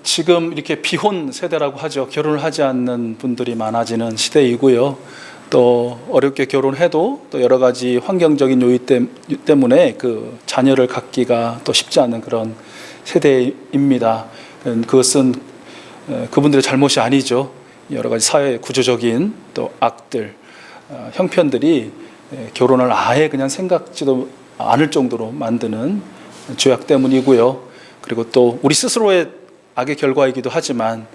지금 이렇게 비혼 세대라고 하죠. 결혼을 하지 않는 분들이 많아지는 시대이고요. 또 어렵게 결혼해도 또 여러 가지 환경적인 요인 때문에 그 자녀를 갖기가 또 쉽지 않은 그런 세대입니다. 그것은 그분들의 잘못이 아니죠. 여러 가지 사회 구조적인 또 악들, 형편들이 결혼을 아예 그냥 생각지도 않을 정도로 만드는 죄악 때문이고요. 그리고 또 우리 스스로의 악의 결과이기도 하지만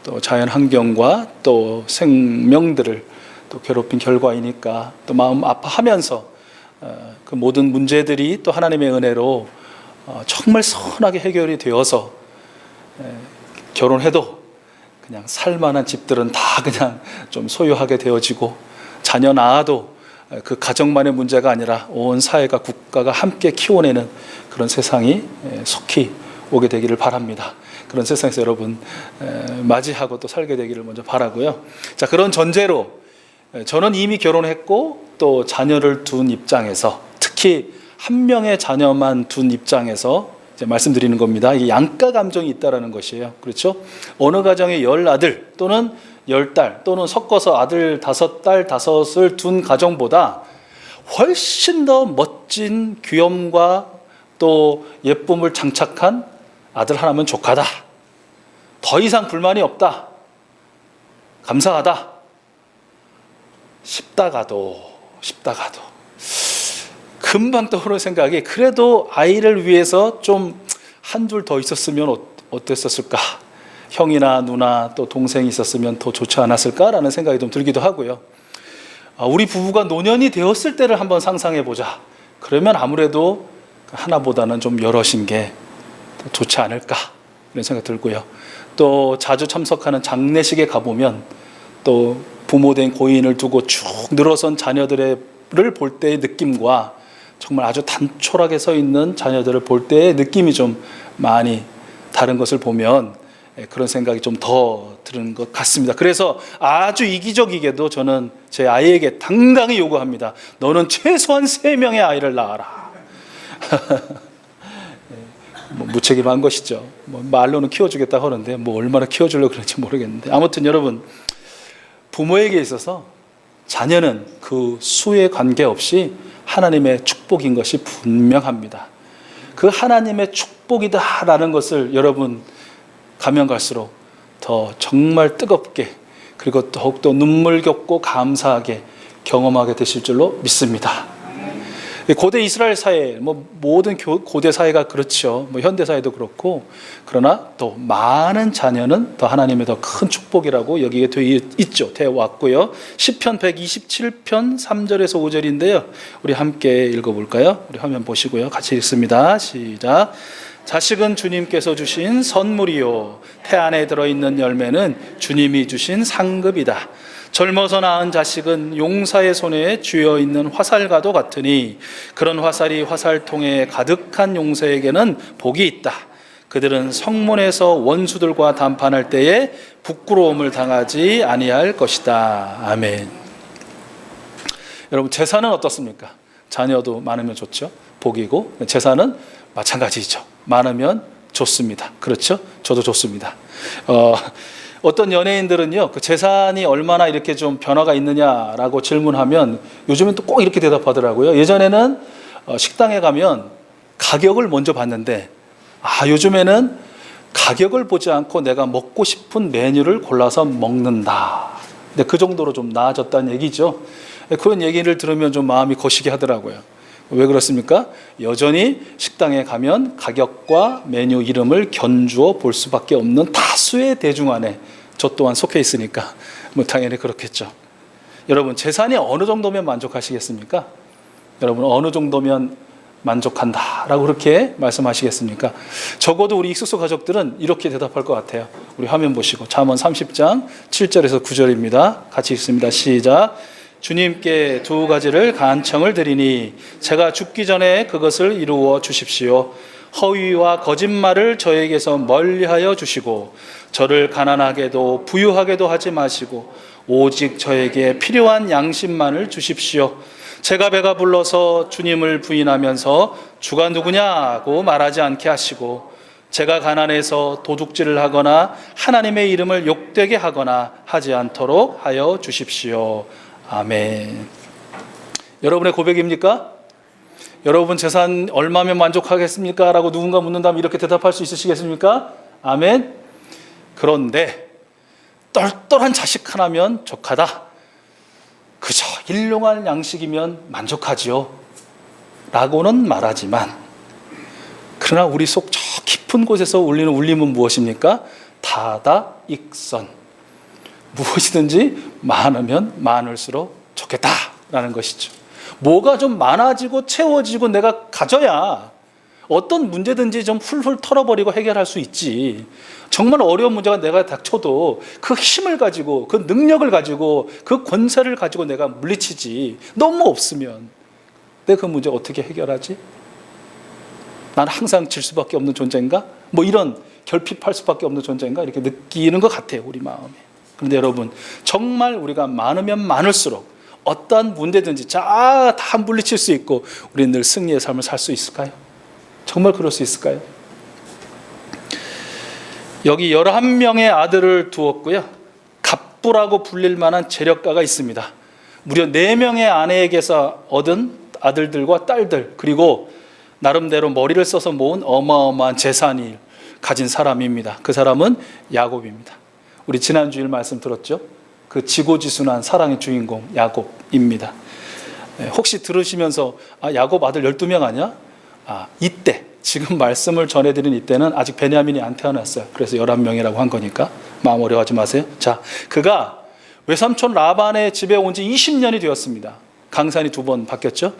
또 자연 환경과 또 생명들을 또 괴롭힌 결과이니까 또 마음 아파하면서 그 모든 문제들이 또 하나님의 은혜로 정말 선하게 해결이 되어서 결혼해도 그냥 살만한 집들은 다 그냥 좀 소유하게 되어지고 자녀 낳아도 그 가정만의 문제가 아니라 온 사회가 국가가 함께 키워내는 그런 세상이 속히 오게 되기를 바랍니다. 그런 세상에서 여러분 맞이하고 또 살게 되기를 먼저 바라고요. 자, 그런 전제로 저는 이미 결혼했고 또 자녀를 둔 입장에서, 특히 한 명의 자녀만 둔 입장에서 이제 말씀드리는 겁니다. 이게 양가 감정이 있다라는 것이에요. 그렇죠? 어느 가정에 10아들 또는 10딸 또는 섞어서 아들 5, 딸 5을 둔 가정보다 훨씬 더 멋진 귀염과 또 예쁨을 장착한 아들 하나면 족하다. 더 이상 불만이 없다. 감사하다. 싶다가도 금방 떠오르는 생각이, 그래도 아이를 위해서 좀 한둘 더 있었으면 어땠었을까? 형이나 누나 또 동생이 있었으면 더 좋지 않았을까라는 생각이 좀 들기도 하고요. 우리 부부가 노년이 되었을 때를 한번 상상해 보자. 그러면 아무래도 하나보다는 좀 여럿인 게 더 좋지 않을까 이런 생각 들고요. 또 자주 참석하는 장례식에 가보면 또 부모된 고인을 두고 쭉 늘어선 자녀들을 볼 때의 느낌과 정말 아주 단촐하게 서 있는 자녀들을 볼 때의 느낌이 좀 많이 다른 것을 보면 그런 생각이 좀 더 드는 것 같습니다. 그래서 아주 이기적이게도 저는 제 아이에게 당당히 요구합니다. 너는 최소한 3명의 아이를 낳아라. 무책임한 것이죠. 말로는 키워주겠다 하는데 얼마나 키워주려고 그런지 모르겠는데, 아무튼 여러분, 부모에게 있어서 자녀는 그 수에 관계없이 하나님의 축복인 것이 분명합니다. 그 하나님의 축복이다라는 것을 여러분 가면 갈수록 더 정말 뜨겁게, 그리고 더욱더 눈물겹고 감사하게 경험하게 되실 줄로 믿습니다. 고대 이스라엘 사회, 모든 고대 사회가 그렇죠. 현대 사회도 그렇고, 그러나 또 많은 자녀는 더 하나님의 더 큰 축복이라고 여기에 되어 있죠. 되어 왔고요. 시편 127편 3절에서 5절인데요. 우리 함께 읽어볼까요? 우리 화면 보시고요. 같이 읽습니다. 시작. 자식은 주님께서 주신 선물이요, 태 안에 들어있는 열매는 주님이 주신 상급이다. 젊어서 낳은 자식은 용사의 손에 쥐어있는 화살과도 같으니 그런 화살이 화살통에 가득한 용사에게는 복이 있다. 그들은 성문에서 원수들과 담판할 때에 부끄러움을 당하지 아니할 것이다. 아멘. 여러분, 재산은 어떻습니까? 자녀도 많으면 좋죠. 복이고, 재산은 마찬가지죠. 많으면 좋습니다. 그렇죠? 저도 좋습니다. 어떤 연예인들은요, 그 재산이 얼마나 이렇게 좀 변화가 있느냐라고 질문하면 요즘엔 또 꼭 이렇게 대답하더라고요. 예전에는 식당에 가면 가격을 먼저 봤는데, 요즘에는 가격을 보지 않고 내가 먹고 싶은 메뉴를 골라서 먹는다. 근데 그 정도로 좀 나아졌다는 얘기죠. 그런 얘기를 들으면 좀 마음이 거시기 하더라고요. 왜 그렇습니까? 여전히 식당에 가면 가격과 메뉴 이름을 견주어 볼 수밖에 없는 다수의 대중 안에 저 또한 속해 있으니까 당연히 그렇겠죠. 여러분, 재산이 어느 정도면 만족하시겠습니까? 여러분, 어느 정도면 만족한다라고 그렇게 말씀하시겠습니까? 적어도 우리 익숙소 가족들은 이렇게 대답할 것 같아요. 우리 화면 보시고 잠언 30장 7절에서 9절입니다. 같이 읽습니다. 시작. 주님께 2가지를 간청을 드리니 제가 죽기 전에 그것을 이루어 주십시오. 허위와 거짓말을 저에게서 멀리하여 주시고 저를 가난하게도 부유하게도 하지 마시고 오직 저에게 필요한 양심만을 주십시오. 제가 배가 불러서 주님을 부인하면서 주가 누구냐고 말하지 않게 하시고 제가 가난해서 도둑질을 하거나 하나님의 이름을 욕되게 하거나 하지 않도록 하여 주십시오. 아멘. 여러분의 고백입니까? 여러분 재산 얼마면 만족하겠습니까? 라고 누군가 묻는다면 이렇게 대답할 수 있으시겠습니까? 아멘. 그런데 똘똘한 자식 하나면 족하다. 그저 일용할 양식이면 만족하지요. 라고는 말하지만, 그러나 우리 속 저 깊은 곳에서 울리는 울림은 무엇입니까? 다다익선. 무엇이든지 많으면 많을수록 좋겠다라는 것이죠. 뭐가 좀 많아지고 채워지고 내가 가져야 어떤 문제든지 좀 훌훌 털어버리고 해결할 수 있지. 정말 어려운 문제가 내가 닥쳐도 그 힘을 가지고, 그 능력을 가지고, 그 권세를 가지고 내가 물리치지. 너무 없으면 내가 그 문제 어떻게 해결하지? 난 항상 질 수밖에 없는 존재인가? 뭐 이런 결핍할 수밖에 없는 존재인가? 이렇게 느끼는 것 같아요, 우리 마음에. 그런데 여러분, 정말 우리가 많으면 많을수록 어떠한 문제든지 다 물리칠 수 있고 우리는 늘 승리의 삶을 살 수 있을까요? 정말 그럴 수 있을까요? 여기 11명의 아들을 두었고요, 갑부라고 불릴 만한 재력가가 있습니다. 무려 4명의 아내에게서 얻은 아들들과 딸들, 그리고 나름대로 머리를 써서 모은 어마어마한 재산을 가진 사람입니다. 그 사람은 야곱입니다. 우리 지난 주일 말씀 들었죠? 그 지고지순한 사랑의 주인공 야곱입니다. 혹시 들으시면서 야곱 아들 12명 아니야? 이때 지금 말씀을 전해드린 이때는 아직 베냐민이 안 태어났어요. 그래서 11명이라고 한 거니까 마음 어려워하지 마세요. 자, 그가 외삼촌 라반의 집에 온 지 20년이 되었습니다. 강산이 2번 바뀌었죠.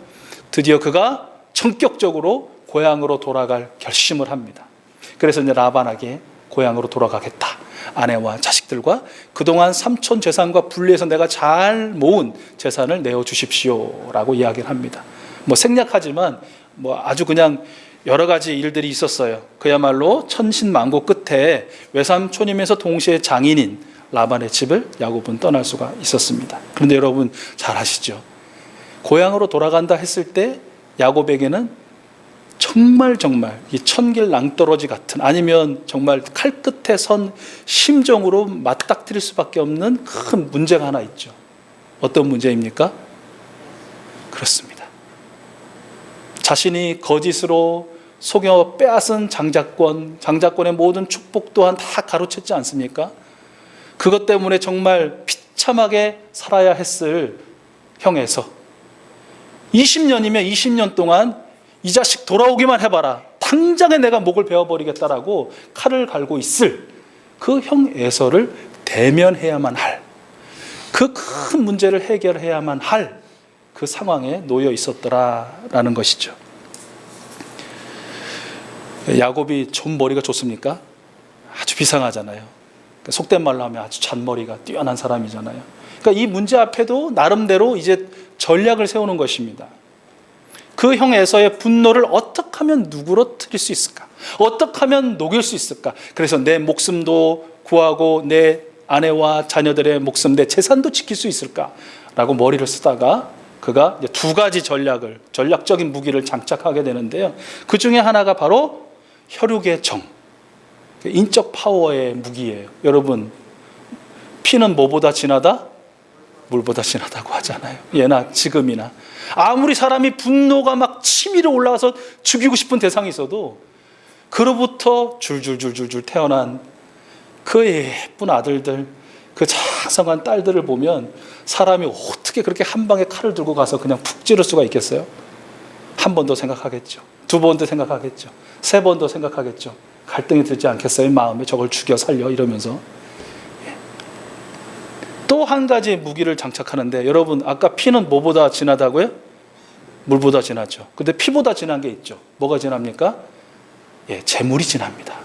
드디어 그가 전격적으로 고향으로 돌아갈 결심을 합니다. 그래서 이제 라반에게 고향으로 돌아가겠다. 아내와 자식들과 그동안 삼촌 재산과 분리해서 내가 잘 모은 재산을 내어주십시오 라고 이야기를 합니다. 뭐 생략하지만 아주 그냥 여러 가지 일들이 있었어요. 그야말로 천신만고 끝에 외삼촌이면서 동시에 장인인 라반의 집을 야곱은 떠날 수가 있었습니다. 그런데 여러분 잘 아시죠? 고향으로 돌아간다 했을 때 야곱에게는 정말 이 천길 낭떠러지 같은, 아니면 정말 칼끝에 선 심정으로 맞닥뜨릴 수밖에 없는 큰 문제가 하나 있죠. 어떤 문제입니까? 그렇습니다. 자신이 거짓으로 속여 빼앗은 장자권의 모든 축복 또한 다 가로챘지 않습니까? 그것 때문에 정말 비참하게 살아야 했을 형에서 20년이면 20년 동안 이 자식 돌아오기만 해봐라, 당장에 내가 목을 베어버리겠다라고 칼을 갈고 있을 그 형 에서를 대면해야만 할, 그 큰 문제를 해결해야만 할 그 상황에 놓여 있었더라라는 것이죠. 야곱이 좀 머리가 좋습니까? 아주 비상하잖아요. 속된 말로 하면 아주 잔머리가 뛰어난 사람이잖아요. 그러니까 이 문제 앞에도 나름대로 이제 전략을 세우는 것입니다. 그 형 에서의 분노를 어떻게 하면 누그러뜨릴 수 있을까? 어떻게 하면 녹일 수 있을까? 그래서 내 목숨도 구하고 내 아내와 자녀들의 목숨, 내 재산도 지킬 수 있을까? 라고 머리를 쓰다가 그가 이제 2가지 전략적인 무기를 장착하게 되는데요. 그 중에 하나가 바로 혈육의 정, 인적 파워의 무기예요. 여러분, 피는 뭐보다 진하다? 물보다 진하다고 하잖아요. 예나 지금이나. 아무리 사람이 분노가 막 치밀어 올라와서 죽이고 싶은 대상이 있어도 그로부터 줄줄줄줄줄 태어난 그 예쁜 아들들, 그 자상한 딸들을 보면 사람이 어떻게 그렇게 한 방에 칼을 들고 가서 그냥 푹 찌를 수가 있겠어요? 한 번 더 생각하겠죠. 2번 더 생각하겠죠. 3번 더 생각하겠죠. 갈등이 들지 않겠어요? 마음에 저걸 죽여 살려 이러면서. 또 한 가지 무기를 장착하는데, 여러분 아까 피는 뭐보다 진하다고요? 물보다 진하죠. 근데 피보다 진한 게 있죠. 뭐가 진합니까? 재물이 진합니다.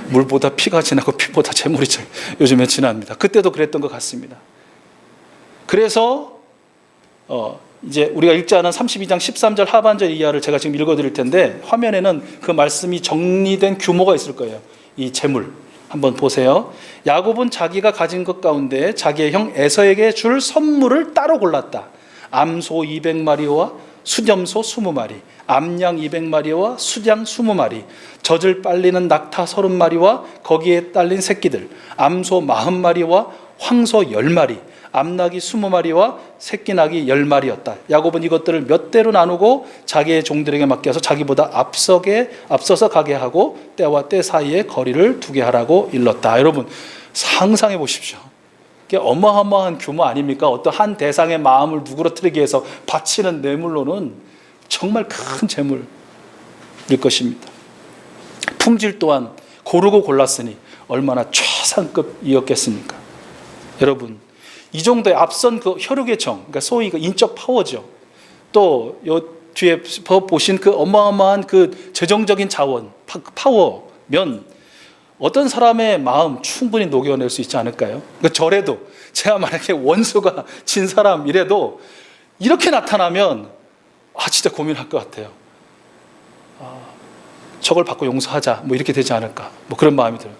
물보다 피가 진하고 피보다 재물이 요즘에 진합니다. 그때도 그랬던 것 같습니다. 그래서 이제 우리가 읽지 않은 32장 13절 하반절 이하를 제가 지금 읽어드릴 텐데, 화면에는 그 말씀이 정리된 규모가 있을 거예요. 이 재물 한번 보세요. 야곱은 자기가 가진 것 가운데 자기의 형 에서에게 줄 선물을 따로 골랐다. 암소 200마리와 수염소 20마리, 암양 200마리와 수장 20마리, 젖을 빨리는 낙타 30마리와 거기에 딸린 새끼들, 암소 40마리와 황소 10마리, 암낙이 20마리와 새끼낙이 10마리였다. 야곱은 이것들을 몇 대로 나누고 자기의 종들에게 맡겨서 자기보다 앞서서 가게 하고 때와 때 사이에 거리를 두게 하라고 일렀다. 여러분 상상해 보십시오. 이게 어마어마한 규모 아닙니까? 어떤 한 대상의 마음을 누그러뜨리기 위해서 바치는 뇌물로는 정말 큰 재물일 것입니다. 품질 또한 고르고 골랐으니 얼마나 최상급이었겠습니까? 여러분 이 정도의 앞선 그 혈육의 정, 그러니까 소위 그 인적 파워죠. 또 요 뒤에 보신 그 어마어마한 그 재정적인 자원, 파워면 어떤 사람의 마음 충분히 녹여낼 수 있지 않을까요? 그러니까 저래도 제가 만약에 원수가 진 사람이라도 이렇게 나타나면 진짜 고민할 것 같아요. 저걸 받고 용서하자, 뭐 이렇게 되지 않을까, 뭐 그런 마음이 들어요.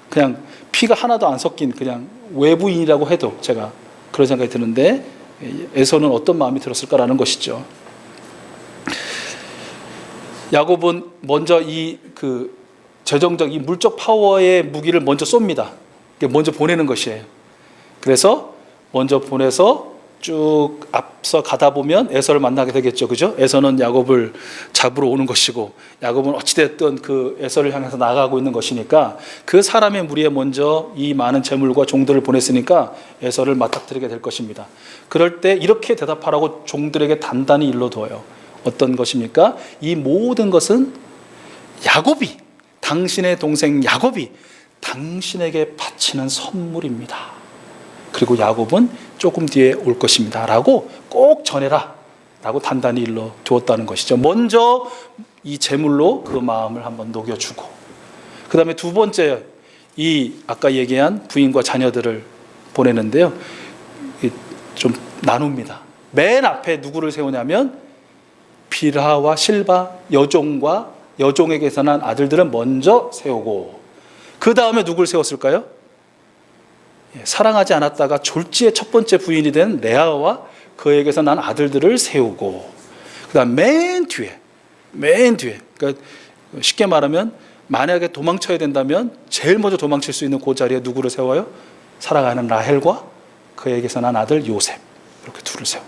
그냥 피가 하나도 안 섞인 그냥 외부인이라고 해도 제가 그런 생각이 드는데 에서는 어떤 마음이 들었을까라는 것이죠. 야곱은 먼저 이 재정적 이 물적 파워의 무기를 먼저 쏩니다. 먼저 보내는 것이에요. 그래서 먼저 보내서 쭉 앞서 가다 보면 에서를 만나게 되겠죠, 그죠? 에서는 야곱을 잡으러 오는 것이고, 야곱은 어찌됐든 그 에서를 향해서 나가고 있는 것이니까 그 사람의 무리에 먼저 이 많은 재물과 종들을 보냈으니까 에서를 맞닥뜨리게 될 것입니다. 그럴 때 이렇게 대답하라고 종들에게 단단히 일러두어요. 어떤 것입니까? 이 모든 것은 야곱이, 당신의 동생 야곱이 당신에게 바치는 선물입니다. 그리고 야곱은 조금 뒤에 올 것입니다 라고 꼭 전해라 라고 단단히 일러 두었다는 것이죠. 먼저 이 제물로 그 마음을 한번 녹여주고, 그 다음에 두 번째 이 아까 얘기한 부인과 자녀들을 보내는데요, 좀 나눕니다. 맨 앞에 누구를 세우냐면 빌하와 실바 여종과 여종에게서 난 아들들은 먼저 세우고, 그 다음에 누굴 세웠을까요? 사랑하지 않았다가 졸지의 첫 번째 부인이 된 레아와 그에게서 난 아들들을 세우고, 그 다음 맨 뒤에, 그러니까 쉽게 말하면 만약에 도망쳐야 된다면 제일 먼저 도망칠 수 있는 그 자리에 누구를 세워요? 사랑하는 라헬과 그에게서 난 아들 요셉, 이렇게 둘을 세워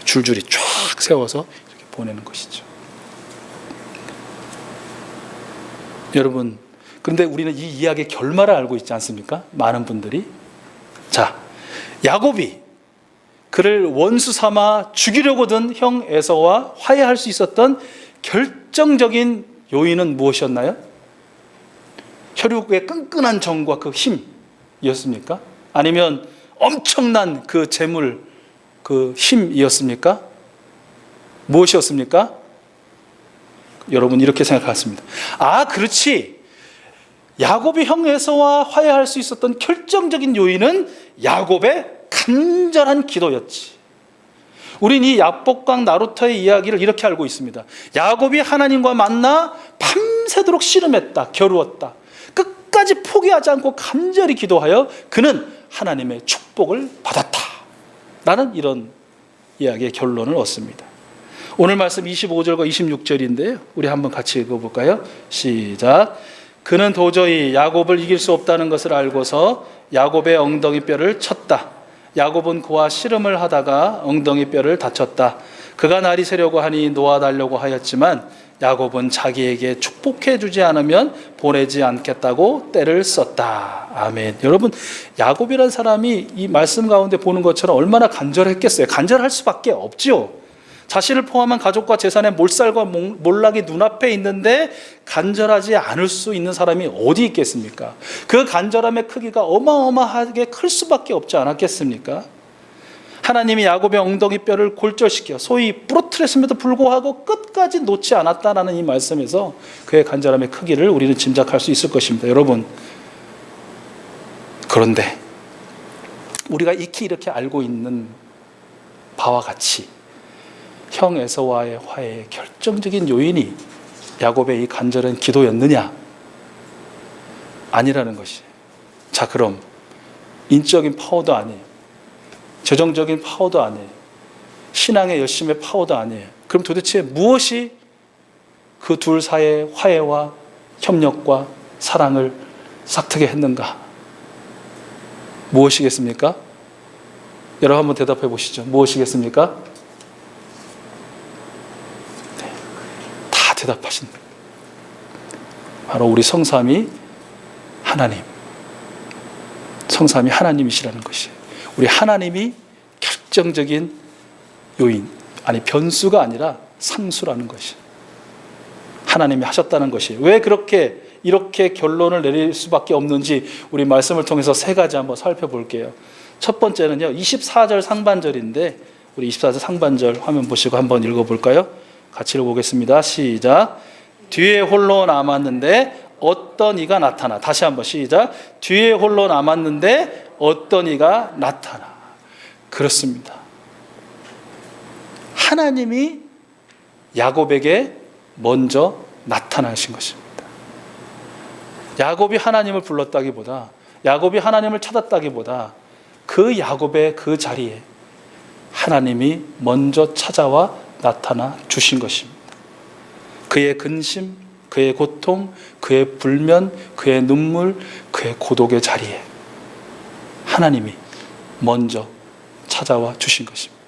줄줄이 쫙 세워서 이렇게 보내는 것이죠. 여러분, 그런데 우리는 이 이야기의 결말을 알고 있지 않습니까? 많은 분들이. 자, 야곱이 그를 원수 삼아 죽이려고 든 형 에서와 화해할 수 있었던 결정적인 요인은 무엇이었나요? 혈육의 끈끈한 정과 그 힘이었습니까? 아니면 엄청난 그 재물, 그 힘이었습니까? 무엇이었습니까? 여러분 이렇게 생각하십니다. 그렇지. 야곱이 형 에서와 화해할 수 있었던 결정적인 요인은 야곱의 간절한 기도였지. 우린 이 야복강 나루터의 이야기를 이렇게 알고 있습니다. 야곱이 하나님과 만나 밤새도록 씨름했다, 겨루었다. 끝까지 포기하지 않고 간절히 기도하여 그는 하나님의 축복을 받았다 라는 이런 이야기의 결론을 얻습니다. 오늘 말씀 25절과 26절인데요, 우리 한번 같이 읽어볼까요? 시작. 그는 도저히 야곱을 이길 수 없다는 것을 알고서 야곱의 엉덩이 뼈를 쳤다. 야곱은 그와 씨름을 하다가 엉덩이 뼈를 다쳤다. 그가 날이 새려고 하니 놓아달라고 하였지만 야곱은 자기에게 축복해 주지 않으면 보내지 않겠다고 때를 썼다. 아멘. 여러분, 야곱이라는 사람이 이 말씀 가운데 보는 것처럼 얼마나 간절했겠어요. 간절할 수밖에 없죠. 자신을 포함한 가족과 재산의 몰살과 몰락이 눈앞에 있는데 간절하지 않을 수 있는 사람이 어디 있겠습니까? 그 간절함의 크기가 어마어마하게 클 수밖에 없지 않았겠습니까? 하나님이 야곱의 엉덩이 뼈를 골절시켜 소위 부러뜨렸음에도 불구하고 끝까지 놓지 않았다라는 이 말씀에서 그의 간절함의 크기를 우리는 짐작할 수 있을 것입니다. 여러분, 그런데 우리가 익히 이렇게 알고 있는 바와 같이 형 에서와의 화해의 결정적인 요인이 야곱의 이 간절한 기도였느냐? 아니라는 것이. 자, 그럼 인적인 파워도 아니에요. 재정적인 파워도 아니에요. 신앙의 열심의 파워도 아니에요. 그럼 도대체 무엇이 그 둘 사이의 화해와 협력과 사랑을 싹트게 했는가? 무엇이겠습니까? 여러분 한번 대답해 보시죠. 무엇이겠습니까? 네, 다 대답하신다. 바로 우리 성삼위 하나님. 성삼위 하나님이시라는 것이에요. 우리 하나님이 결정적인 요인, 아니 변수가 아니라 상수라는 것이에요. 하나님이 하셨다는 것이에요. 왜 이렇게 결론을 내릴 수밖에 없는지 우리 말씀을 통해서 세 가지 한번 살펴볼게요. 첫 번째는요, 24절 상반절인데 우리 24절 상반절 화면 보시고 한번 읽어볼까요? 같이 읽어보겠습니다. 시작. 뒤에 홀로 남았는데 어떤 이가 나타나. 다시 한번 시작. 뒤에 홀로 남았는데 어떤 이가 나타나. 그렇습니다. 하나님이 야곱에게 먼저 나타나신 것입니다. 야곱이 하나님을 불렀다기보다, 야곱이 하나님을 찾았다기보다 그 야곱의 그 자리에 하나님이 먼저 찾아와 나타나 주신 것입니다. 그의 근심, 그의 고통, 그의 불면, 그의 눈물, 그의 고독의 자리에 하나님이 먼저 찾아와 주신 것입니다.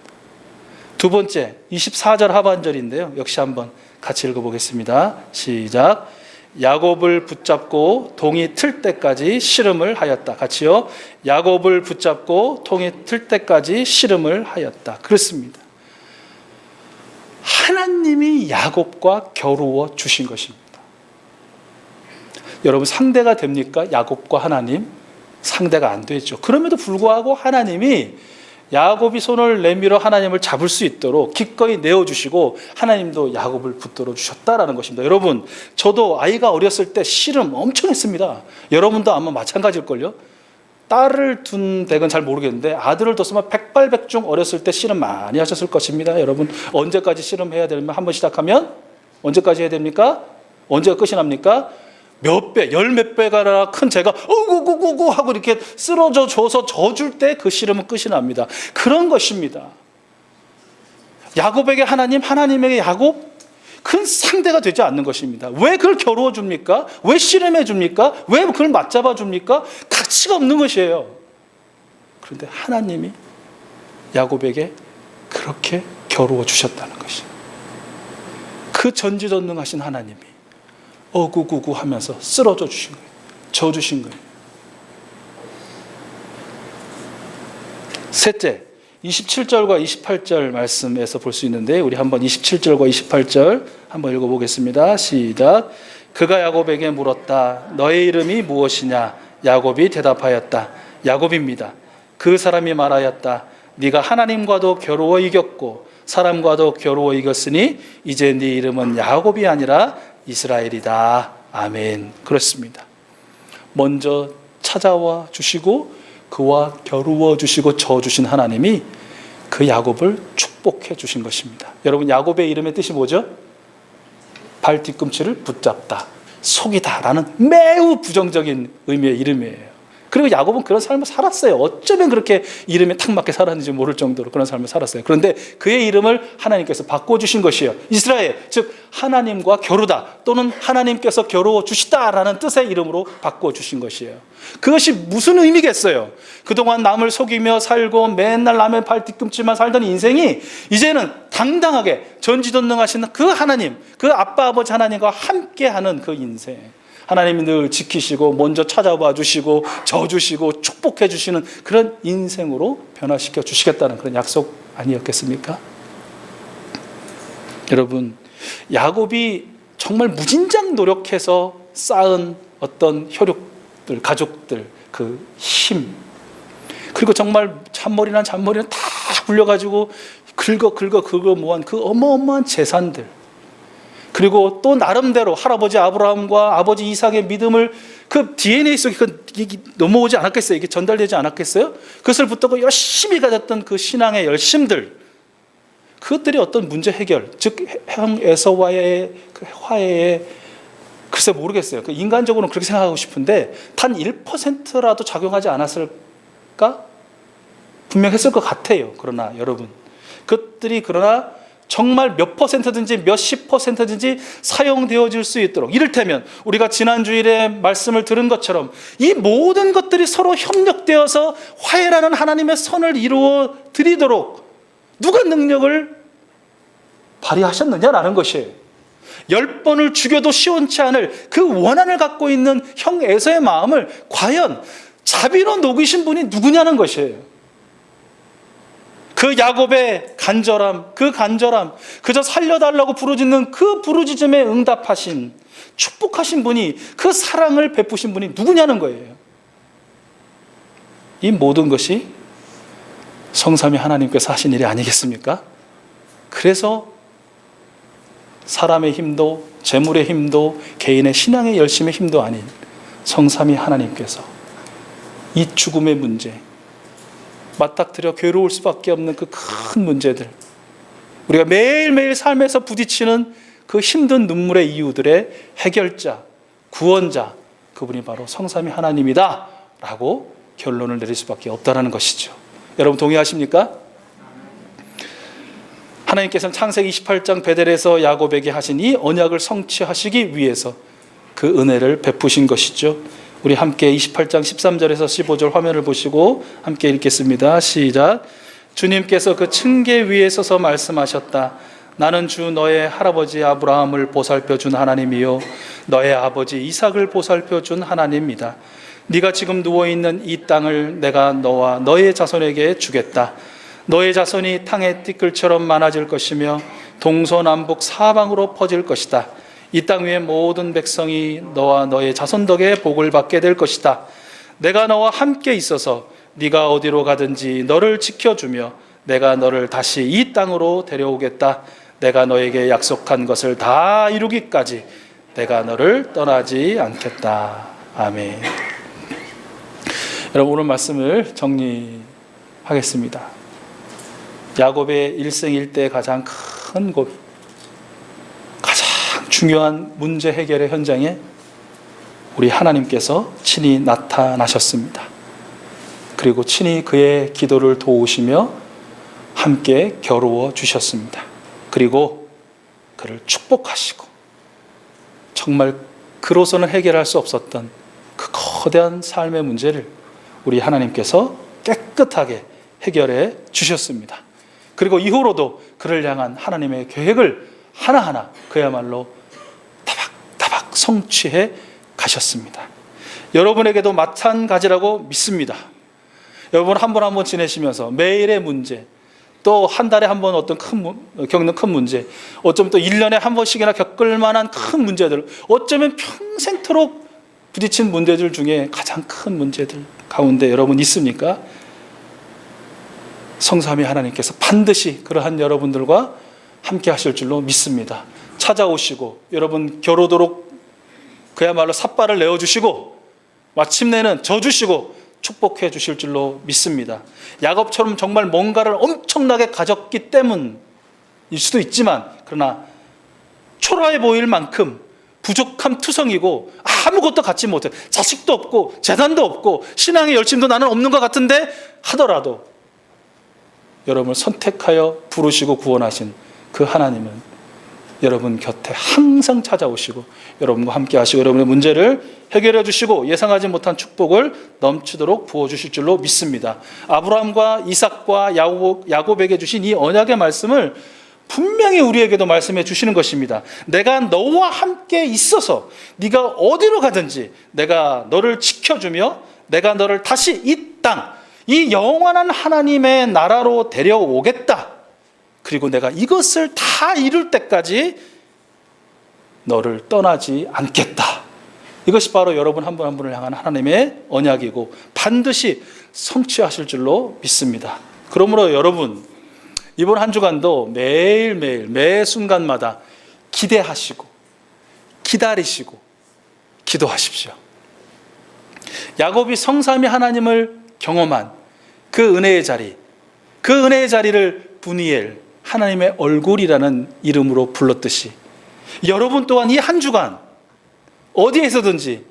두 번째, 24절 하반절인데요. 역시 한번 같이 읽어보겠습니다. 시작. 야곱을 붙잡고 동이 틀 때까지 씨름을 하였다. 같이요. 야곱을 붙잡고 동이 틀 때까지 씨름을 하였다. 그렇습니다. 하나님이 야곱과 겨루어 주신 것입니다. 여러분, 상대가 됩니까? 야곱과 하나님? 상대가 안 되죠. 그럼에도 불구하고 하나님이 야곱이 손을 내밀어 하나님을 잡을 수 있도록 기꺼이 내어주시고 하나님도 야곱을 붙들어 주셨다라는 것입니다. 여러분, 저도 아이가 어렸을 때 씨름 엄청 했습니다. 여러분도 아마 마찬가지일걸요. 딸을 둔 댁은 잘 모르겠는데 아들을 뒀으면 백발백중 어렸을 때 씨름 많이 하셨을 것입니다. 여러분, 언제까지 씨름해야 되면 한번 시작하면 언제까지 해야 됩니까? 언제가 끝이 납니까? 몇 배, 열 몇 배가 큰 제가 어구구구구 하고 이렇게 쓰러져 줘서 져줄 때 그 씨름은 끝이 납니다. 그런 것입니다. 야곱에게 하나님, 하나님에게 야곱, 큰 상대가 되지 않는 것입니다. 왜 그걸 겨루어 줍니까? 왜 씨름해 줍니까? 왜 그걸 맞잡아 줍니까? 가치가 없는 것이에요. 그런데 하나님이 야곱에게 그렇게 겨루어 주셨다는 것이에요. 그 전지전능하신 하나님이 어구구구 하면서 쓰러져 주신 거예요. 져 주신 거예요. 셋째, 27절과 28절 말씀에서 볼 수 있는데 우리 한번 27절과 28절 한번 읽어보겠습니다. 시작. 그가 야곱에게 물었다. 너의 이름이 무엇이냐? 야곱이 대답하였다. 야곱입니다. 그 사람이 말하였다. 네가 하나님과도 겨루어 이겼고 사람과도 겨루어 이겼으니 이제 네 이름은 야곱이 아니라 이스라엘이다. 아멘. 그렇습니다. 먼저 찾아와 주시고 그와 겨루어 주시고 져 주신 하나님이 그 야곱을 축복해 주신 것입니다. 여러분, 야곱의 이름의 뜻이 뭐죠? 발 뒤꿈치를 붙잡다, 속이다 라는 매우 부정적인 의미의 이름이에요. 그리고 야곱은 그런 삶을 살았어요. 어쩌면 그렇게 이름에 탁 맞게 살았는지 모를 정도로 그런 삶을 살았어요. 그런데 그의 이름을 하나님께서 바꿔주신 것이에요. 이스라엘, 즉 하나님과 겨루다 또는 하나님께서 겨루어 주시다라는 뜻의 이름으로 바꿔주신 것이에요. 그것이 무슨 의미겠어요? 그동안 남을 속이며 살고 맨날 남의 발 뒤꿈치만 살던 인생이 이제는 당당하게 전지전능하신 그 하나님, 그 아빠 아버지 하나님과 함께하는 그 인생, 하나님이 늘 지키시고 먼저 찾아봐 주시고 져주시고 축복해 주시는 그런 인생으로 변화시켜 주시겠다는 그런 약속 아니었겠습니까? 여러분, 야곱이 정말 무진장 노력해서 쌓은 어떤 혈육들, 가족들, 그 힘, 그리고 정말 잔머리는 다 굴려가지고 긁어 모은 그 어마어마한 재산들, 그리고 또 나름대로 할아버지 아브라함과 아버지 이삭의 믿음을 그 DNA 속에 넘어오지 않았겠어요? 이게 전달되지 않았겠어요? 그것을 붙들고 열심히 가졌던 그 신앙의 열심들, 그것들이 어떤 문제 해결, 즉 형 에서와의 그 화해에, 글쎄 모르겠어요. 인간적으로는 그렇게 생각하고 싶은데 단 1%라도 작용하지 않았을까? 분명 했을 것 같아요. 그러나 여러분, 그것들이 그러나 정말 몇 퍼센트든지 몇십 퍼센트든지 사용되어질 수 있도록, 이를테면 우리가 지난 주일에 말씀을 들은 것처럼 이 모든 것들이 서로 협력되어서 화해라는 하나님의 선을 이루어 드리도록 누가 능력을 발휘하셨느냐라는 것이에요. 10번을 죽여도 시원치 않을 그 원한을 갖고 있는 형 에서의 마음을 과연 자비로 녹이신 분이 누구냐는 것이에요. 그 야곱의 간절함, 그저 살려달라고 부르짖는 그 부르짖음에 응답하신, 축복하신 분이, 그 사랑을 베푸신 분이 누구냐는 거예요. 이 모든 것이 성삼위 하나님께서 하신 일이 아니겠습니까? 그래서 사람의 힘도, 재물의 힘도, 개인의 신앙의 열심의 힘도 아닌 성삼위 하나님께서 이 죽음의 문제, 맞닥뜨려 괴로울 수밖에 없는 그 큰 문제들, 우리가 매일매일 삶에서 부딪히는 그 힘든 눈물의 이유들의 해결자, 구원자, 그분이 바로 성삼위 하나님이다 라고 결론을 내릴 수밖에 없다는 것이죠. 여러분 동의하십니까? 하나님께서는 창세기 28장 베델에서 야곱에게 하신 이 언약을 성취하시기 위해서 그 은혜를 베푸신 것이죠. 우리 함께 28장 13절에서 15절 화면을 보시고 함께 읽겠습니다. 시작. 주님께서 그 층계 위에 서서 말씀하셨다. 나는 주 너의 할아버지 아브라함을 보살펴 준 하나님이요 너의 아버지 이삭을 보살펴 준 하나님이다. 네가 지금 누워있는 이 땅을 내가 너와 너의 자손에게 주겠다. 너의 자손이 땅의 띠끌처럼 많아질 것이며 동서남북 사방으로 퍼질 것이다. 이 땅 위의 모든 백성이 너와 너의 자손 덕에 복을 받게 될 것이다. 내가 너와 함께 있어서 네가 어디로 가든지 너를 지켜주며 내가 너를 다시 이 땅으로 데려오겠다. 내가 너에게 약속한 것을 다 이루기까지 내가 너를 떠나지 않겠다. 아멘. 여러분, 오늘 말씀을 정리하겠습니다. 야곱의 일생일대 가장 큰 고비, 중요한 문제 해결의 현장에 우리 하나님께서 친히 나타나셨습니다. 그리고 친히 그의 기도를 도우시며 함께 겨루어 주셨습니다. 그리고 그를 축복하시고 정말 그로서는 해결할 수 없었던 그 거대한 삶의 문제를 우리 하나님께서 깨끗하게 해결해 주셨습니다. 그리고 이후로도 그를 향한 하나님의 계획을 하나하나 그야말로 다박다박 성취해 가셨습니다. 여러분에게도 마찬가지라고 믿습니다. 여러분 한 번 한 번 지내시면서 매일의 문제, 또 한 달에 한 번 겪는 큰 문제, 어쩌면 또 1년에 한 번씩이나 겪을 만한 큰 문제들, 어쩌면 평생토록 부딪힌 문제들 중에 가장 큰 문제들 가운데 여러분 있습니까? 성삼위 하나님께서 반드시 그러한 여러분들과 함께 하실 줄로 믿습니다. 찾아오시고 여러분 겨루도록 그야말로 삿발을 내어주시고 마침내는 져주시고 축복해 주실 줄로 믿습니다. 야곱처럼 정말 뭔가를 엄청나게 가졌기 때문일 수도 있지만, 그러나 초라해 보일 만큼 부족함 투성이고 아무것도 갖지 못해, 자식도 없고 재산도 없고 신앙의 열심도 나는 없는 것 같은데 하더라도 여러분을 선택하여 부르시고 구원하신 그 하나님은 여러분 곁에 항상 찾아오시고 여러분과 함께 하시고 여러분의 문제를 해결해 주시고 예상하지 못한 축복을 넘치도록 부어주실 줄로 믿습니다. 아브라함과 이삭과 야곱에게 주신 이 언약의 말씀을 분명히 우리에게도 말씀해 주시는 것입니다. 내가 너와 함께 있어서 네가 어디로 가든지 내가 너를 지켜주며 내가 너를 다시 이 땅, 이 영원한 하나님의 나라로 데려오겠다. 그리고 내가 이것을 다 이룰 때까지 너를 떠나지 않겠다. 이것이 바로 여러분 한 분 한 분을 향한 하나님의 언약이고 반드시 성취하실 줄로 믿습니다. 그러므로 여러분 이번 한 주간도 매일매일 매 순간마다 기대하시고 기다리시고 기도하십시오. 야곱이 성삼위 하나님을 경험한 그 은혜의 자리, 그 은혜의 자리를 브니엘, 하나님의 얼굴이라는 이름으로 불렀듯이 여러분 또한 이 한 주간 어디에서든지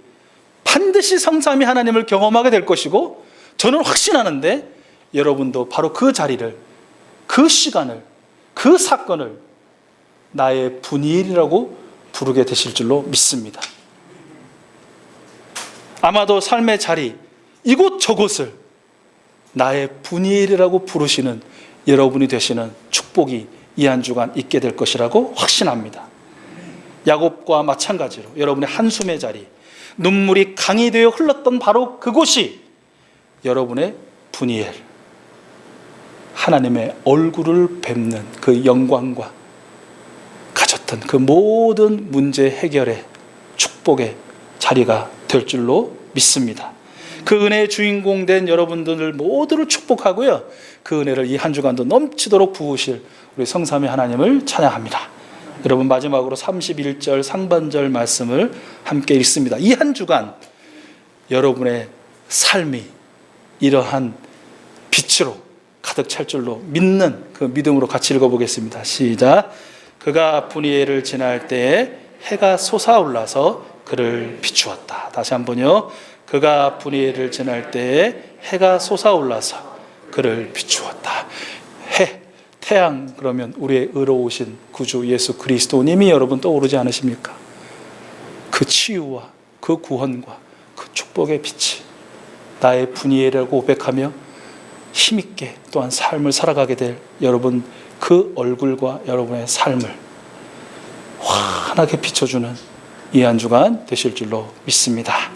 반드시 성삼위 하나님을 경험하게 될 것이고, 저는 확신하는데 여러분도 바로 그 자리를, 그 시간을, 그 사건을 나의 분이엘이라고 부르게 되실 줄로 믿습니다. 아마도 삶의 자리, 이곳저곳을 나의 분이엘이라고 부르시는 여러분이 되시는 축복이 이 한 주간 있게 될 것이라고 확신합니다. 야곱과 마찬가지로 여러분의 한숨의 자리, 눈물이 강이 되어 흘렀던 바로 그곳이 여러분의 분이엘, 하나님의 얼굴을 뵙는 그 영광과 가졌던 그 모든 문제 해결의 축복의 자리가 될 줄로 믿습니다. 그 은혜의 주인공 된 여러분들 모두를 축복하고요, 그 은혜를 이 한 주간도 넘치도록 부으실 우리 성삼위 하나님을 찬양합니다. 여러분, 마지막으로 31절 상반절 말씀을 함께 읽습니다. 이 한 주간 여러분의 삶이 이러한 빛으로 가득 찰 줄로 믿는 그 믿음으로 같이 읽어보겠습니다. 시작. 그가 분이엘을 지날 때에 해가 솟아올라서 그를 비추었다. 다시 한번요. 그가 분이엘을 지날 때에 해가 솟아올라서 그를 비추었다. 태양, 그러면 우리의 의로우신 구주 예수 그리스도님이 여러분 떠오르지 않으십니까? 그 치유와 그 구원과 그 축복의 빛이 나의 분이엘이라고 고백하며 힘있게 또한 삶을 살아가게 될 여러분, 그 얼굴과 여러분의 삶을 환하게 비춰주는 이 한 주간 되실 줄로 믿습니다.